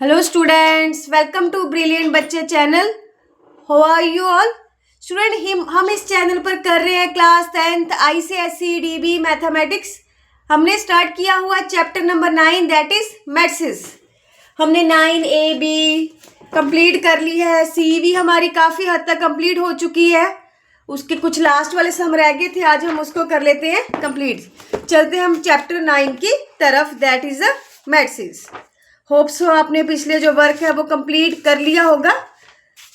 Hello students, welcome to brilliant बच्चे channel. How are you all student? हम इस channel पर कर रहे हैं class 10th ICSE DB mathematics. हमने स्टार्ट किया हुआ chapter number 9 that is maths. हमने 9A B कंप्लीट कर ली है, C भी हमारी काफ़ी हद तक कंप्लीट हो चुकी है। उसके कुछ लास्ट वाले से हम रह गए थे, आज हम उसको कर लेते हैं कंप्लीट। चलते हैं हम चैप्टर 9 की तरफ that is a maths. Hope so आपने पिछले जो वर्क है वो कंप्लीट कर लिया होगा।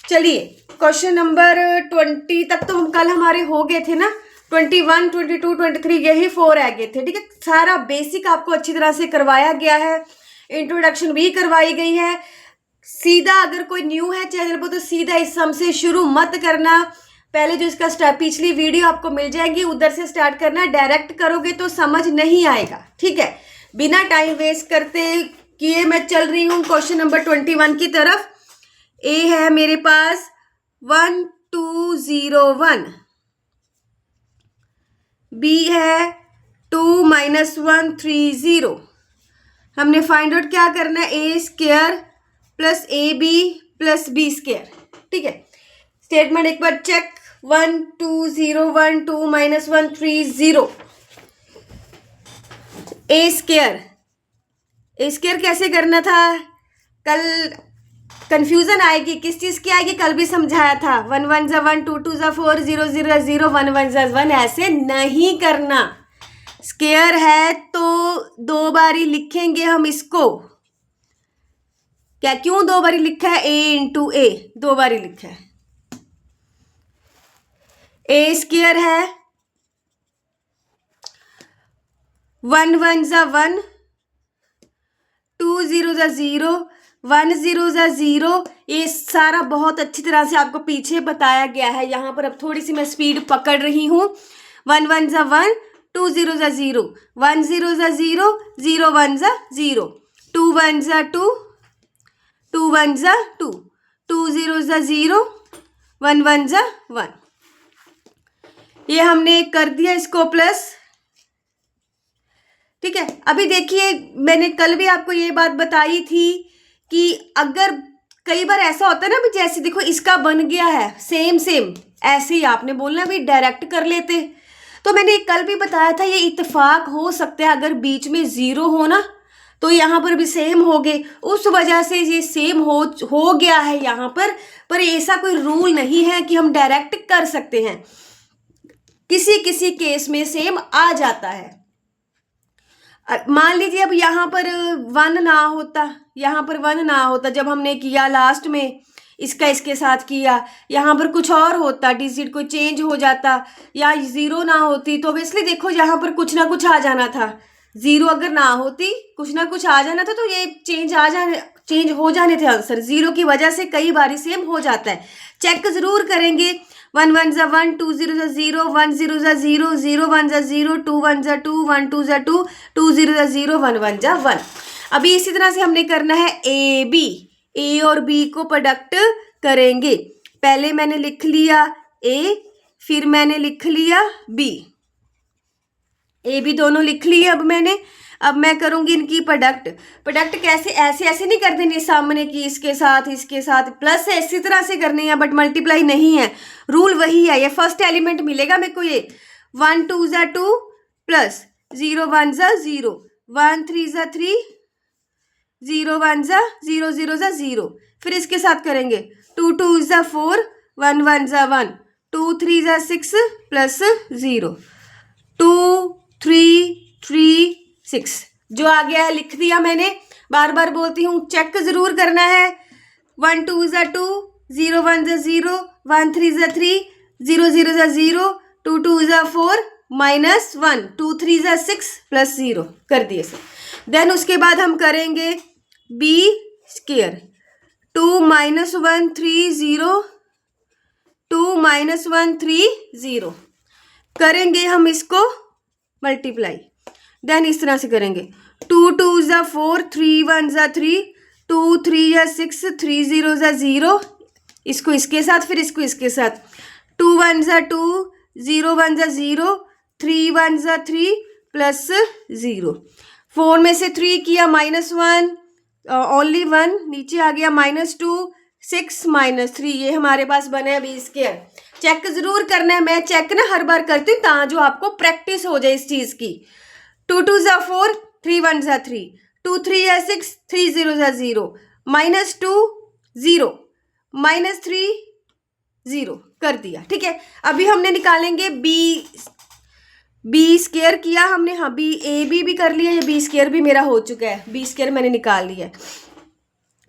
चलिए क्वेश्चन नंबर 20 तक तो हम कल हमारे हो गए थे ना। 21, 22, 23 यही 4 रह गए थे। ठीक है, सारा बेसिक आपको अच्छी तरह से करवाया गया है, इंट्रोडक्शन भी करवाई गई है। सीधा अगर कोई न्यू है चैनल पर तो सीधा इस सम से शुरू मत करना। पहले जो इसका स्टेप पिछली वीडियो आपको मिल जाएगी उधर से स्टार्ट करना। डायरेक्ट करोगे तो समझ नहीं आएगा। ठीक है, बिना टाइम वेस्ट करते किए मैं चल रही हूँ क्वेश्चन नंबर 21 की तरफ। ए है मेरे पास 1201, बी है 2 - 130। हमने फाइंड आउट क्या करना है? A square plus A B plus B square. ठीक है, स्टेटमेंट एक बार चेक। 1201 2 - 130 ए स्क्वायर कैसे करना था? कल कंफ्यूजन आएगी, किस चीज़ की आएगी? कल भी समझाया था। 1 1 ज़ा 1, 2 2 ज़ा 4, 0 0 0, 1 1 ज़ा 1। ऐसे नहीं करना। स्क्वायर है तो दो बारी लिखेंगे हम इसको। क्या क्यों दो बारी लिखा है? ए इंटू ए दो बारी लिखा है। ए स्क्वायर है 1 1 ज़ा 1, 2 0 ज़ा 0, 1 0 ज़ा 0। ये सारा बहुत अच्छी तरह से आपको पीछे बताया गया है। यहाँ पर अब थोड़ी सी मैं स्पीड पकड़ रही हूँ। 1 1 ज़ा 1, 2 0 ज़ा 0, 1 0 ज़ा 0, 0 1 ज़ा 0, 2 1 ज़ा 2, 2 1 ज़ा 2, 2 0 ज़ा 0, 1 1 ज़ा 1। ये हमने कर दिया इसको प्लस। ठीक है, अभी देखिए मैंने कल भी आपको ये बात बताई थी कि अगर कई बार ऐसा होता है ना, भी जैसे देखो इसका बन गया है सेम ऐसे ही आपने बोलना भी डायरेक्ट कर लेते। तो मैंने कल भी बताया था ये इत्तेफाक हो सकता है, अगर बीच में 0 हो ना तो यहाँ पर भी सेम हो गए, उस वजह से ये सेम हो गया है यहाँ पर ऐसा कोई रूल नहीं है कि हम डायरेक्ट कर सकते हैं। किसी किसी केस में सेम आ जाता है। मान लीजिए अब यहाँ पर 1 ना होता, जब हमने किया लास्ट में इसका इसके साथ किया, यहाँ पर कुछ और होता, डिजिट कोई चेंज हो जाता, या 0 ना होती तो ऑब्वियसली देखो यहाँ पर कुछ ना कुछ आ जाना था। 0 अगर ना होती कुछ ना कुछ आ जाना था तो ये चेंज हो जाने थे आंसर। 0 की वजह से कई बारी सेम हो जाता है। चेक जरूर करेंगे। 1 1 ज़ा 1, 2 0 ज़ा 0, 1 0 ज़ा 0, 0 1 ज़ा 0, 2 1 ज़ा 2, 1 2 ज़ा 2, 2 0 ज़ा 0, 1 1 ज़ा 1। अभी इसी तरह से हमने करना है ए बी। ए और बी को प्रोडक्ट करेंगे। पहले मैंने लिख लिया ए, फिर मैंने लिख लिया बी। ए बी दोनों लिख लिए अब मैं करूंगी इनकी प्रोडक्ट कैसे? ऐसे नहीं कर देनी सामने की इसके साथ प्लस है, इसी तरह से करनी है, बट मल्टीप्लाई नहीं है। रूल वही है। ये फर्स्ट एलिमेंट मिलेगा मेरे को। ये 1 2 ज़ा 2 प्लस 0 1 ज़ा 0, 1 3 ज़ा 3, 0 1 ज़ा 0, 0 ज़ा 0। फिर इसके साथ करेंगे 2 2 ज़ा 4, 1 1 ज़ा 1, 2 3 ज़ा 6 प्लस 0, 2 3 3 6। जो आ गया है लिख दिया मैंने। बार बार बोलती हूँ चेक जरूर करना है। 1 2 ज़ा 2, 0 1 ज़ा 0, 1 3 ज़ा 3, 0 0 ज़ा 0, 2 2 ज़ा 4 -1, 2 3 ज़ा 6 प्लस 0 कर दिए सर। देन उसके बाद हम करेंगे बी स्क्वायर। 2 - 1 3 0, 2 - 1 3 0 करेंगे हम इसको मल्टीप्लाई। देन इस तरह से करेंगे 2 2 ज़ा 4, 3 1 ज़ा 3, 2 3 ज़ा 6, 3 0 ज़ा 0। इसको इसके साथ, फिर इसको इसके साथ। 2 1 ज़ा 2, 0 1 ज़ा 0, 3 1 ज़ा 3 प्लस 0। 4 में से 3 किया -1, ओनली वन, नीचे आ गया -2 6 -3, ये हमारे पास बना है बी स्क्वायर। चेक जरूर करना है, मैं चेक ना हर बार करती हूँ ताकि आपको प्रैक्टिस हो जाए इस चीज की। 2 2 ज़ा 4, 3 1 ज़ा 3, 2 3 या 6, 3 0 ज़ा 0, -2 0, -3 0 कर दिया। ठीक है, अभी हमने निकालेंगे बी स्क्वायर किया हमने, हाँ बी ए बी भी कर लिया, ये बी स्क्वायर भी मेरा हो चुका है, बी स्क्वायर मैंने निकाल लिया है।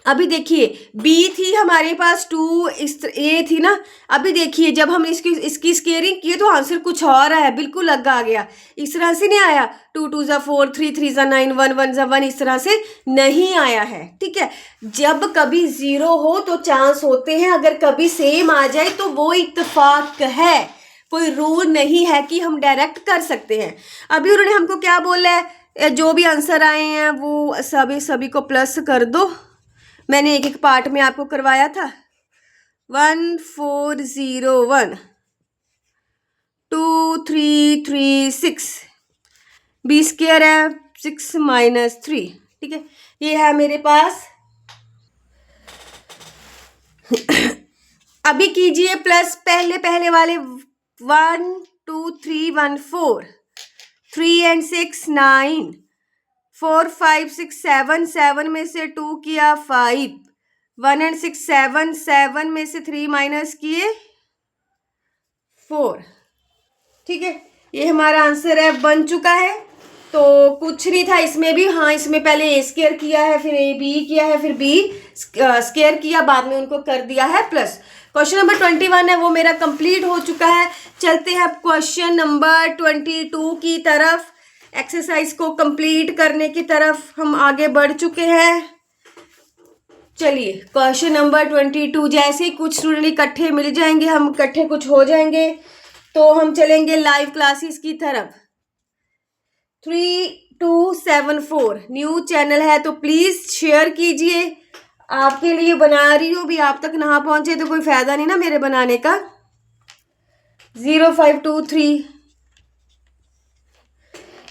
अभी देखिए बी थी हमारे पास 2, ए थी ना। अभी देखिए जब हम इसकी स्केयरिंग किए तो आंसर कुछ और आया, बिल्कुल अलग आ गया। इस तरह से नहीं आया 2 2 ज़ा 4, 3 3 ज़ा 9, 1 1 ज़ा 1, इस तरह से नहीं आया है। ठीक है, जब कभी 0 हो तो चांस होते हैं, अगर कभी सेम आ जाए तो वो इत्तेफाक है, कोई रूल नहीं है कि हम डायरेक्ट कर सकते हैं। अभी उन्होंने हमको क्या बोला है, जो भी आंसर आए हैं वो सभी को प्लस कर दो। मैंने एक एक पार्ट में आपको करवाया था। 1401 2336, बी स्क्वायर है 6 -3। ठीक है, ये है मेरे पास। अभी कीजिए प्लस पहले वाले 1 2 3 1 4, 3 and 6 9, 4 5 6 7, 7 में से 2 किया 5, 1 and 6 7, 7 में से 3 माइनस किए 4। ठीक है, ये हमारा आंसर है, बन चुका है। तो कुछ नहीं था इसमें भी, हाँ इसमें पहले ए स्क्वायर किया है, फिर ए बी किया है, फिर बी स्क्वायर किया, बाद में उनको कर दिया है प्लस। क्वेश्चन नंबर 21 है वो मेरा कंप्लीट हो चुका है। चलते हैं क्वेश्चन नंबर 22 की तरफ। एक्सरसाइज को कंप्लीट करने की तरफ हम आगे बढ़ चुके हैं। चलिए क्वेश्चन नंबर 22, जैसे ही कुछ स्टूडेंट इकट्ठे मिल जाएंगे, हम इकट्ठे कुछ हो जाएंगे तो हम चलेंगे लाइव क्लासेस की तरफ। 3274 न्यू चैनल है तो प्लीज शेयर कीजिए। आपके लिए बना रही हूँ, भी आप तक ना पहुंचे तो कोई फायदा नहीं ना मेरे बनाने का। 0523,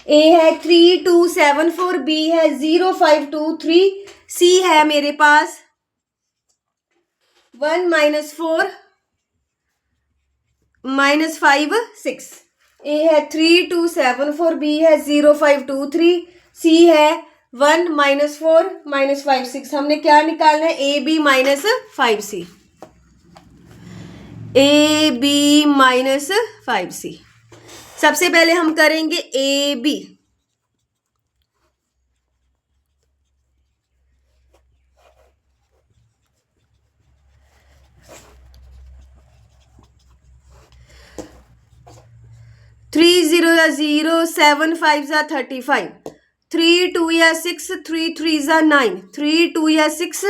ए है 3274, बी है 0523, सी है मेरे पास 1 -4 -5 6। ए है 3274, बी है 0523, सी है 1 -4 -5 6। हमने क्या निकालना है, A B -5 C, A B -5 सी। सबसे पहले हम करेंगे ए बी। थ्री 0 या 0, 7 5 ज़ा 35, 3 2 या 6, 3 3 ज़ा 9, 3 2 या 6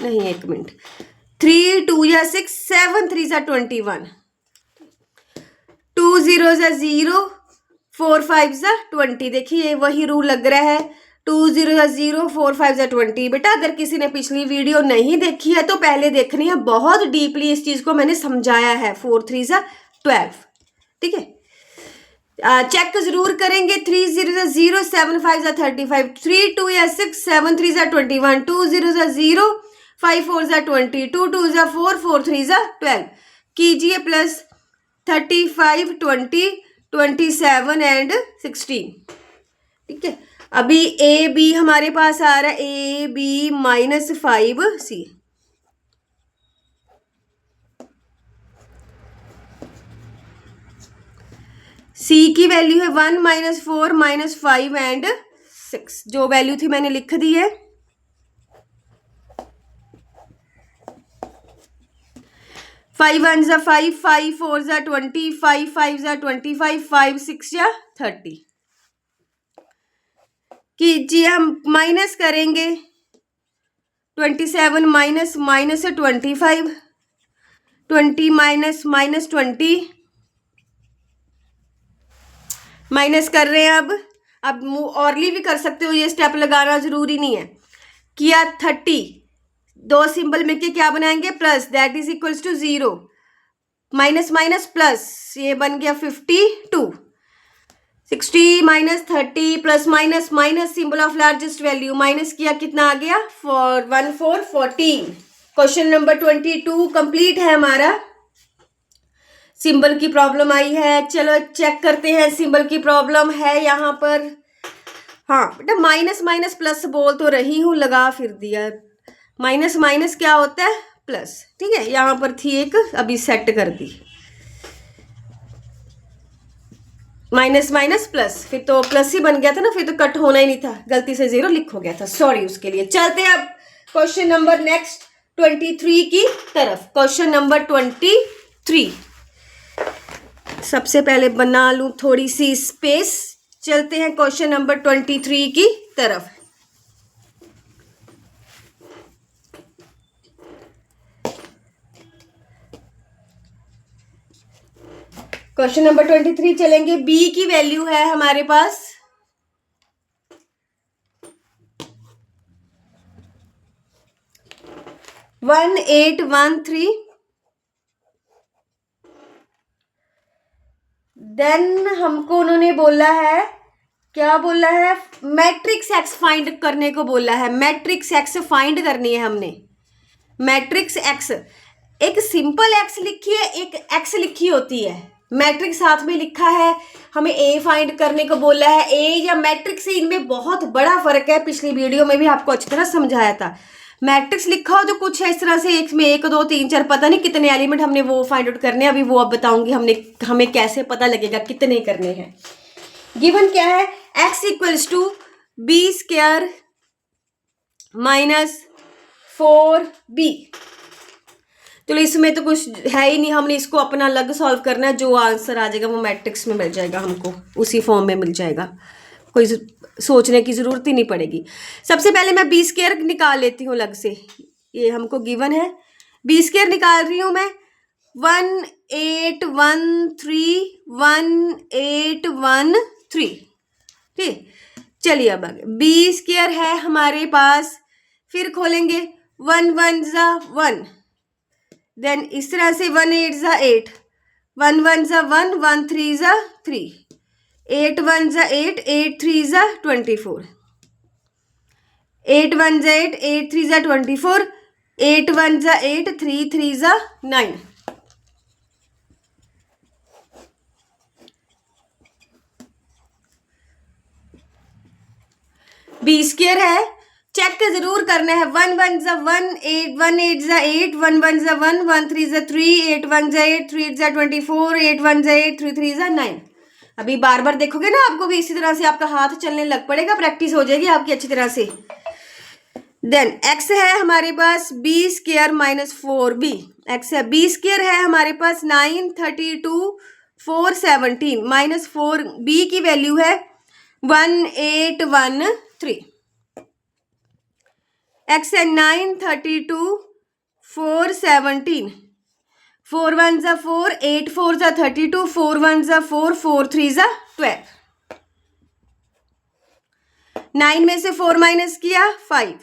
नहीं, 1 मिनट, 3 2 या 6, 7 3 ज़ा 21, 2 0 ज़ा 0, 4 5 ज़ा 20। देखिए वही रूल लग रहा है, 2 0 ज़ा 0, 4 5 ज़ा 20। बेटा अगर किसी ने पिछली वीडियो नहीं देखी है तो पहले देखनी है, बहुत डीपली इस चीज़ को मैंने समझाया है। 4 3 ज़ा 12। ठीक है, चेक जरूर करेंगे। 3 0 ज़ा 0, 7 5 ज़ा 35, 3 2 या 6, 7 3 ज़ा 21, 2 0 ज़ा 0, 5 4 ज़ा 20, 2 2 ज़ा 4, 4 3 ज़ा 12। कीजिए प्लस 35 20 27 एंड 16। ठीक है, अभी ए बी हमारे पास आ रहा है, ए बी -5 सी। सी की वैल्यू है 1 -4 -5 एंड 6। जो वैल्यू थी मैंने लिख दी है। फाइव 1 ज़ा 5, 5 4 ज़ा 20, 5 5 ज़ा 25, 5 6 ज़ा 30। कीजिए, हम माइनस करेंगे 27 माइनस -25, 20 माइनस -20 माइनस कर रहे हैं। अब औरली भी कर सकते हो, ये स्टेप लगाना जरूरी नहीं है। किया 30, 2 सिंबल मिलके क्या बनाएंगे, plus, that is equals to 0, minus minus plus, ये बन गया 52। 60 minus 30 plus minus minus symbol of largest value, minus किया कितना आ गया 1414। क्वेश्चन नंबर 22 कंप्लीट है हमारा। सिंबल की प्रॉब्लम आई है, चलो चेक करते हैं। सिंबल की प्रॉब्लम है यहाँ पर। हाँ बेटा, माइनस माइनस प्लस बोल तो रही हूँ, लगा फिर दिया। माइनस माइनस क्या होता है प्लस, ठीक है। यहाँ पर थी एक, अभी सेट कर दी। माइनस माइनस प्लस, फिर तो प्लस ही बन गया था ना, फिर तो कट होना ही नहीं था, गलती से 0 लिख हो गया था, सॉरी उसके लिए। चलते हैं अब क्वेश्चन नंबर नेक्स्ट 23 की तरफ। क्वेश्चन नंबर 23, सबसे पहले बना लूं थोड़ी सी स्पेस। चलते हैं क्वेश्चन नंबर 23 की तरफ। क्वेश्चन नंबर 23 चलेंगे। बी की वैल्यू है हमारे पास 1813। देन हमको उन्होंने बोला है, क्या बोला है, मैट्रिक्स एक्स फाइंड करने को बोला है। मैट्रिक्स एक्स फाइंड करनी है हमने। मैट्रिक्स एक्स, एक सिंपल एक्स लिखी है, एक एक्स लिखी होती है, मैट्रिक्स साथ में लिखा है। हमें ए फाइंड करने को बोला है। ए या मैट्रिक्स, इनमें बहुत बड़ा फर्क है। पिछली वीडियो में भी आपको अच्छी तरह समझाया था। मैट्रिक्स लिखा हो तो कुछ है इस तरह से, एक में 1 2 3 4 पता नहीं कितने एलिमेंट हमने वो फाइंड आउट करने हैं। अभी वो अब बताऊंगी हमें कैसे पता लगेगा कितने करने हैं। गिवन क्या है, x equals to B square minus 4b। तो इसमें तो कुछ है ही नहीं, हमने इसको अपना अलग सॉल्व करना है। जो आंसर आ जाएगा वो मैट्रिक्स में मिल जाएगा, हमको उसी फॉर्म में मिल जाएगा, कोई सोचने की जरूरत ही नहीं पड़ेगी। सबसे पहले मैं बी स्क्वायर निकाल लेती हूँ अलग से। ये हमको गिवन है, बी स्क्वायर निकाल रही हूँ मैं। 1813 ठीक। चलिए अब आगे, बी स्क्वायर है हमारे पास, फिर खोलेंगे 1 1 ज़ा 1, देन इस तरह से 1 8 ज़ा 8, 1 1 ज़ा 1, 1 3 ज़ा 3, 8 1 ज़ा 8, 8 3 ज़ा 24, 8 1 ज़ा 8, 8 3 ज़ा 24, 8 1 ज़ा 8, 3 3 ज़ा 9। बी स्क्वायर है, चेक जरूर करना है। 1 1 ज़ा 1, 8 1 8 ज़ा 8, 1 1 ज़ा 1, 1 3 ज़ा 3, 8 1 ज़ा 8, 3 8 ज़ा 24, 8 1 ज़ा 8, 3 3 ज़ा 9। अभी बार बार देखोगे ना, आपको भी इसी तरह से आपका हाथ चलने लग पड़ेगा, प्रैक्टिस हो जाएगी आपकी अच्छी तरह से। देन एक्स है हमारे पास B square minus 4b। X है, बी स्क्वायर है हमारे पास 9 32 417 माइनस 4b की वैल्यू है 1813। एक्स है 9 32 417, 4 1 ज़ा 4, 8 4 ज़ा 32, 4 1 ज़ा 4, 4 3 ज़ा 12। 9 में से 4 माइनस किया 5,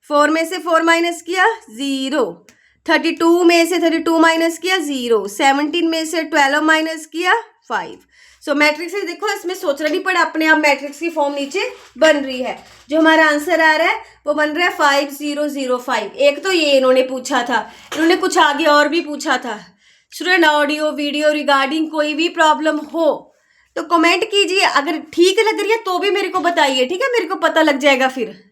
4 में से 4 माइनस किया 0, 32 में से 32 माइनस किया 0, 17 में से 12 माइनस किया 5। सो मैट्रिक्स देखो, इसमें सोचना नहीं पड़ा, अपने आप मैट्रिक्स की फॉर्म नीचे बन रही है। जो हमारा आंसर आ रहा है वो बन रहा है 5005। एक तो ये इन्होंने पूछा था, इन्होंने कुछ आगे और भी पूछा था। स्टूडेंट, ऑडियो वीडियो रिगार्डिंग कोई भी प्रॉब्लम हो तो कमेंट कीजिए, अगर ठीक लग रही है तो भी मेरे को बताइए, ठीक है, मेरे को पता लग जाएगा। फिर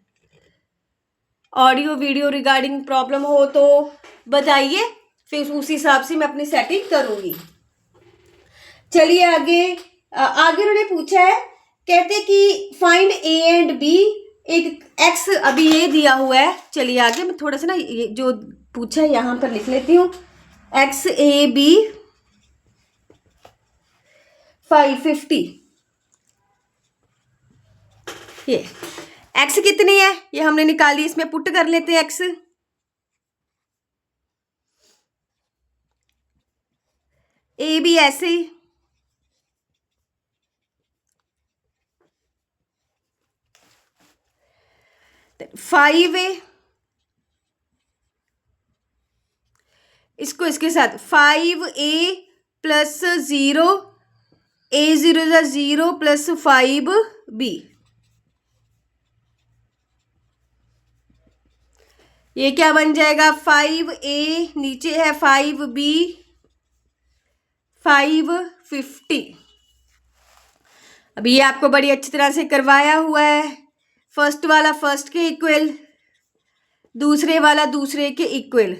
ऑडियो वीडियो रिगार्डिंग प्रॉब्लम हो तो बताइए, फिर उसी हिसाब से मैं अपनी सेटिंग करूंगी। चलिए आगे, आगे उन्होंने पूछा है, कहते कि फाइंड ए एंड बी, एक एक्स अभी ये दिया हुआ है। चलिए आगे मैं थोड़ा सा ना ये जो पूछा है यहाँ पर लिख लेती हूँ। एक्स ए बी 550, ये एक्स कितनी है ये हमने निकाली, इसमें पुट कर लेते हैं एक्स। ए भी ऐसे ही, फाइव ए, इसको इसके साथ 5a प्लस 0 A0 ज़ा 0 प्लस 5B, ये क्या बन जाएगा 5A, नीचे है 5B, 550। अभी ये आपको बड़ी अच्छी तरह से करवाया हुआ है। फर्स्ट वाला फर्स्ट के इक्वल, दूसरे वाला दूसरे के इक्वल।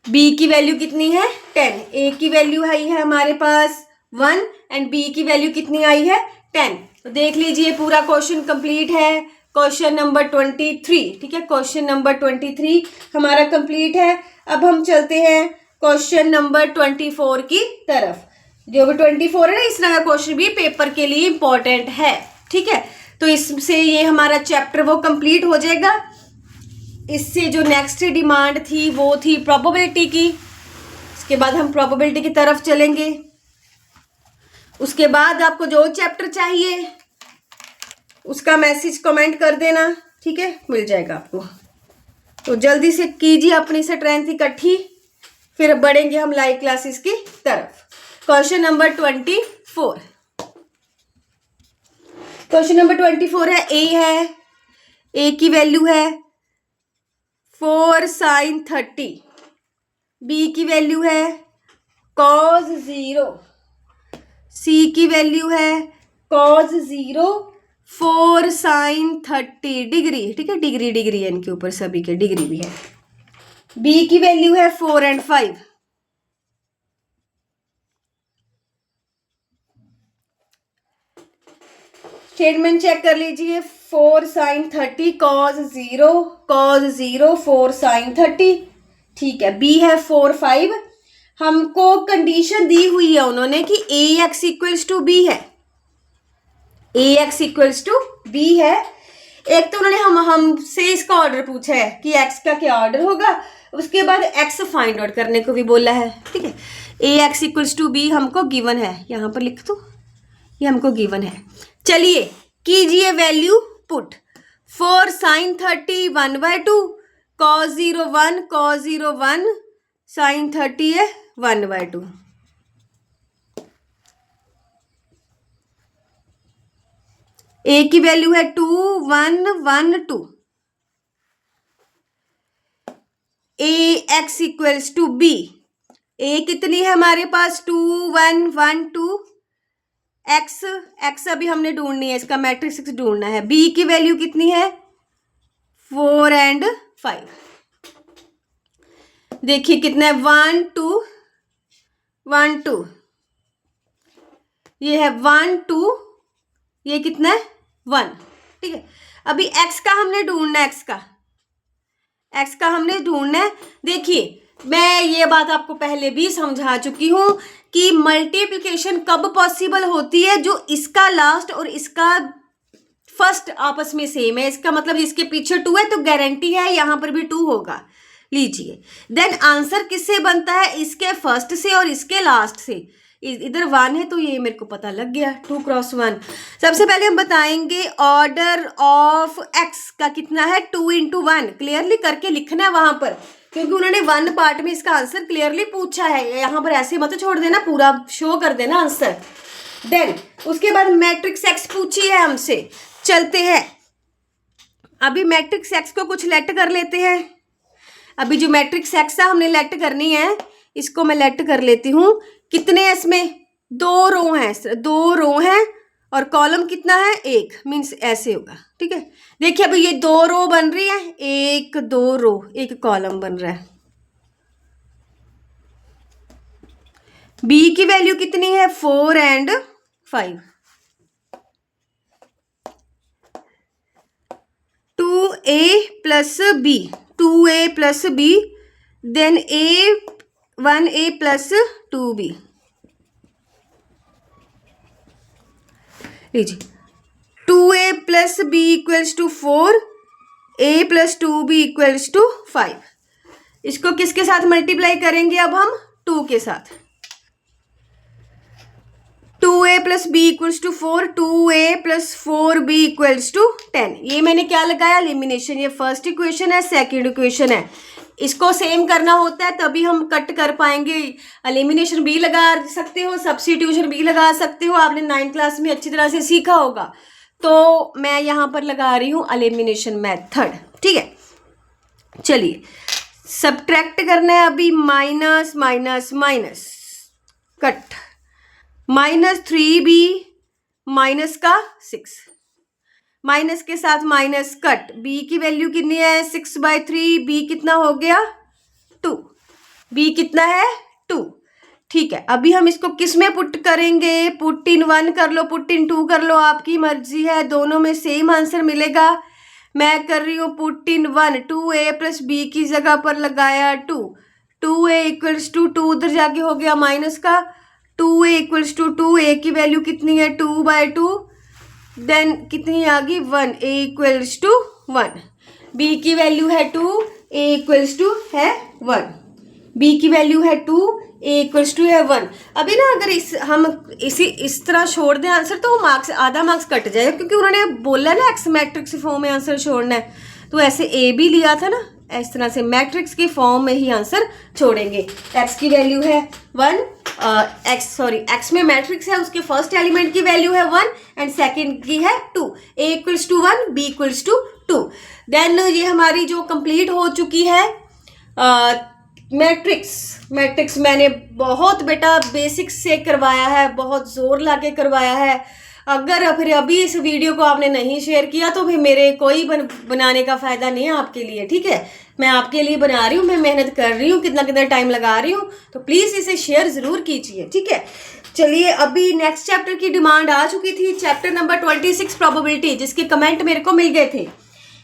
बी की वैल्यू कितनी है 10, ए की वैल्यू आई है हमारे पास 1 एंड बी की वैल्यू कितनी आई है 10। तो देख लीजिए पूरा क्वेश्चन कंप्लीट है। क्वेश्चन नंबर 23, ठीक है, क्वेश्चन नंबर 23 हमारा कंप्लीट है। अब हम चलते हैं क्वेश्चन नंबर 24 की तरफ। जो भी 24 है ना, इस तरह का क्वेश्चन भी पेपर के लिए इंपॉर्टेंट है, ठीक है। तो इससे ये हमारा चैप्टर वो कंप्लीट हो जाएगा। इससे जो नेक्स्ट डिमांड थी वो थी प्रोबेबिलिटी की। इसके बाद हम प्रोबेबिलिटी की तरफ चलेंगे। उसके बाद आपको जो चैप्टर चाहिए उसका मैसेज कमेंट कर देना, ठीक है, मिल जाएगा आपको। तो जल्दी से कीजिए अपनी स्ट्रेंथ इकट्ठी, फिर बढ़ेंगे हम लाइव क्लासेस की तरफ। क्वेश्चन नंबर 24, क्वेश्चन नंबर 24 है, ए है, ए की वैल्यू है 4 sin 30, बी की वैल्यू है cos 0, सी की वैल्यू है cos 0, 4 sin 30 डिग्री, ठीक है, डिग्री डिग्री है इनके ऊपर, सभी के डिग्री भी है। बी की वैल्यू है 4 and 5। स्टेटमेंट चेक कर लीजिए। 4 sin 30 cos 0, cos 0 4 sin 30, ठीक है। बी है 4 5। हमको कंडीशन दी हुई है उन्होंने कि ए एक्स इक्वल्स टू बी है, ए एक्स इक्वल्स टू बी है। एक तो उन्होंने हमसे इसका ऑर्डर पूछा है कि एक्स का क्या ऑर्डर होगा, उसके बाद एक्स फाइंड आउट करने को भी बोला है, ठीक है। ए एक्स इक्वल्स टू बी हमको गिवन है, यहाँ पर लिख दो, ये हमको गिवन है। चलिए कीजिए value put. 4 sin 30 1/2, cos 0 1, cos 0 1, sin 30 है 1/2। ए की वैल्यू है 2 1 1 2। A X equals to B, A कितनी है हमारे पास 2 1 1 2। एक्स, एक्स अभी हमने ढूंढनी है, इसका मैट्रिक्स ढूंढना है। बी की वैल्यू कितनी है 4 and 5। देखिए कितना है 1 2 1 2, ये है 1 2, ये कितना है 1, ठीक है। अभी एक्स का हमने ढूंढना है, एक्स का हमने ढूंढना है। देखिए मैं ये बात आपको पहले भी समझा चुकी हूं कि मल्टीप्लिकेशन कब पॉसिबल होती है, जो इसका लास्ट और इसका फर्स्ट आपस में सेम है। इसका मतलब इसके पीछे 2 है तो गारंटी है यहाँ पर भी 2 होगा। लीजिए देन आंसर किससे बनता है, इसके फर्स्ट से और इसके लास्ट से। इधर 1 है तो ये मेरे को पता लग गया, 2 क्रॉस 1। सबसे पहले हम बताएंगे ऑर्डर ऑफ एक्स का कितना है 2 into 1। क्लियरली करके लिखना है वहां पर, क्योंकि उन्होंने 1 पार्ट में इसका आंसर क्लियरली पूछा है। यहाँ पर ऐसे मत छोड़ देना, पूरा शो कर देना आंसर। देन उसके बाद मैट्रिक्स एक्स पूछी है हमसे। चलते हैं अभी मैट्रिक्स एक्स को कुछ लेट कर लेते हैं। अभी जो मैट्रिक्स एक्स है हमने लेट करनी है, इसको मैं लेट कर लेती हूँ। कितने हैं इसमें 2 रो हैं, 2 रो हैं और कॉलम कितना है 1, मीन्स ऐसे होगा, ठीक है। देखिए अभी ये 2 रो बन रही है, 1 2 रो, 1 कॉलम बन रहा है। बी की वैल्यू कितनी है 4 and 5। 2a plus b, 2a plus b, then 1a plus 2b। लीजिए 2a plus b equals to 4, a plus 2b equals to 5। इसको किसके साथ मल्टीप्लाई करेंगे अब हम 2 के साथ। 2 2a plus B equals to 4, 2a plus 4b equals to 10। ये मैंने क्या लगाया, एलिमिनेशन। ये फर्स्ट इक्वेशन है, सेकंड इक्वेशन है। इसको सेम करना होता है तभी हम कट कर पाएंगे। एलिमिनेशन भी लगा सकते हो, सब्स्टिट्यूशन भी लगा सकते हो, आपने 9th क्लास में अच्छी तरह से सीखा होगा। तो मैं यहाँ पर लगा रही हूँ एलिमिनेशन मेथड, ठीक है। चलिए सब्ट्रैक्ट करना है अभी, minus minus minus cut, -3b minus का 6, माइनस के साथ माइनस कट, b की वैल्यू कितनी है 6/3, b कितना हो गया 2, b कितना है 2, ठीक है। अभी हम इसको किस में पुट करेंगे, पुट इन 1 कर लो, पुट इन 2 कर लो, आपकी मर्जी है, दोनों में सेम आंसर मिलेगा। मैं कर रही हूँ put in 1, 2a plus b की जगह पर लगाया 2, 2a इक्वल्स टू 2 उधर जाके हो गया माइनस का, 2a इक्वल्स टू 2, a की वैल्यू कितनी है 2/2, देन कितनी आ गई 1, a इक्वल्स टू 1, b की वैल्यू है 2, a इक्वल्स टू है 1, b की वैल्यू है 2, a इक्वल्स टू है 1। अभी ना अगर हम इस तरह छोड़ दें आंसर तो मार्क्स, आधा मार्क्स कट जाएगा, क्योंकि उन्होंने बोला ना एक्स मैट्रिक्स फॉर्म में आंसर छोड़ना है, तो ऐसे a भी लिया था ना, इस तरह से मैट्रिक्स की फॉर्म में ही आंसर छोड़ेंगे। x की वैल्यू है 1, एक्स में मैट्रिक्स है, उसके फर्स्ट एलिमेंट की वैल्यू है 1 एंड सेकंड की है 2, a equals to 1, b equals to 2। Then ये हमारी जो कंप्लीट हो चुकी है मैट्रिक्स मैंने बहुत बेटा बेसिक्स से करवाया है, बहुत जोर लाके करवाया है। अगर फिर अभी इस वीडियो को आपने नहीं शेयर किया तो फिर मेरे कोई बनाने का फ़ायदा नहीं है आपके लिए, ठीक है। मैं आपके लिए बना रही हूँ, मैं मेहनत कर रही हूँ, कितना कितना टाइम लगा रही हूँ, तो प्लीज़ इसे शेयर ज़रूर कीजिए, ठीक है। चलिए अभी नेक्स्ट चैप्टर की डिमांड आ चुकी थी, चैप्टर नंबर 26 प्रोबेबिलिटी, जिसके कमेंट मेरे को मिल गए थे।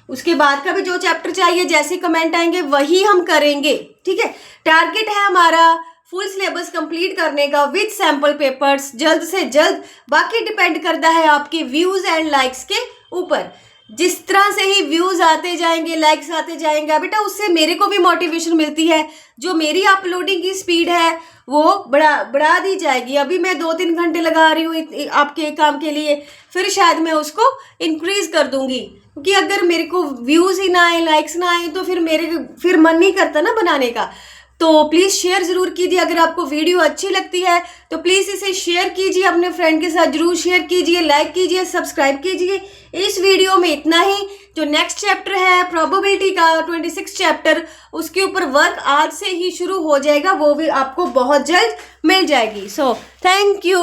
उसके बाद का भी जो चैप्टर चाहिए, जैसे कमेंट आएंगे वही हम करेंगे, ठीक है। टारगेट है हमारा फुल सिलेबस कंप्लीट करने का विद सैम्पल पेपर्स जल्द से जल्द। बाकी डिपेंड करता है आपके व्यूज़ एंड लाइक्स के ऊपर। जिस तरह से ही व्यूज़ आते जाएंगे, लाइक्स आते जाएंगे बेटा, उससे मेरे को भी मोटिवेशन मिलती है। जो मेरी अपलोडिंग की स्पीड है वो बढ़ा दी जाएगी। अभी मैं 2-3 घंटे लगा रही हूँ आपके काम के लिए, फिर शायद मैं उसको इंक्रीज़ कर दूँगी, क्योंकि अगर मेरे को व्यूज़ ही ना आए, लाइक्स ना आए, तो फिर मन नहीं करता ना बनाने का। तो प्लीज़ शेयर ज़रूर कीजिए। अगर आपको वीडियो अच्छी लगती है तो प्लीज़ इसे शेयर कीजिए, अपने फ्रेंड के साथ ज़रूर शेयर कीजिए, लाइक कीजिए, सब्सक्राइब कीजिए। इस वीडियो में इतना ही। जो नेक्स्ट चैप्टर है प्रोबेबिलिटी का 26 चैप्टर, उसके ऊपर वर्क आज से ही शुरू हो जाएगा, वो भी आपको बहुत जल्द मिल जाएगी। So thank you.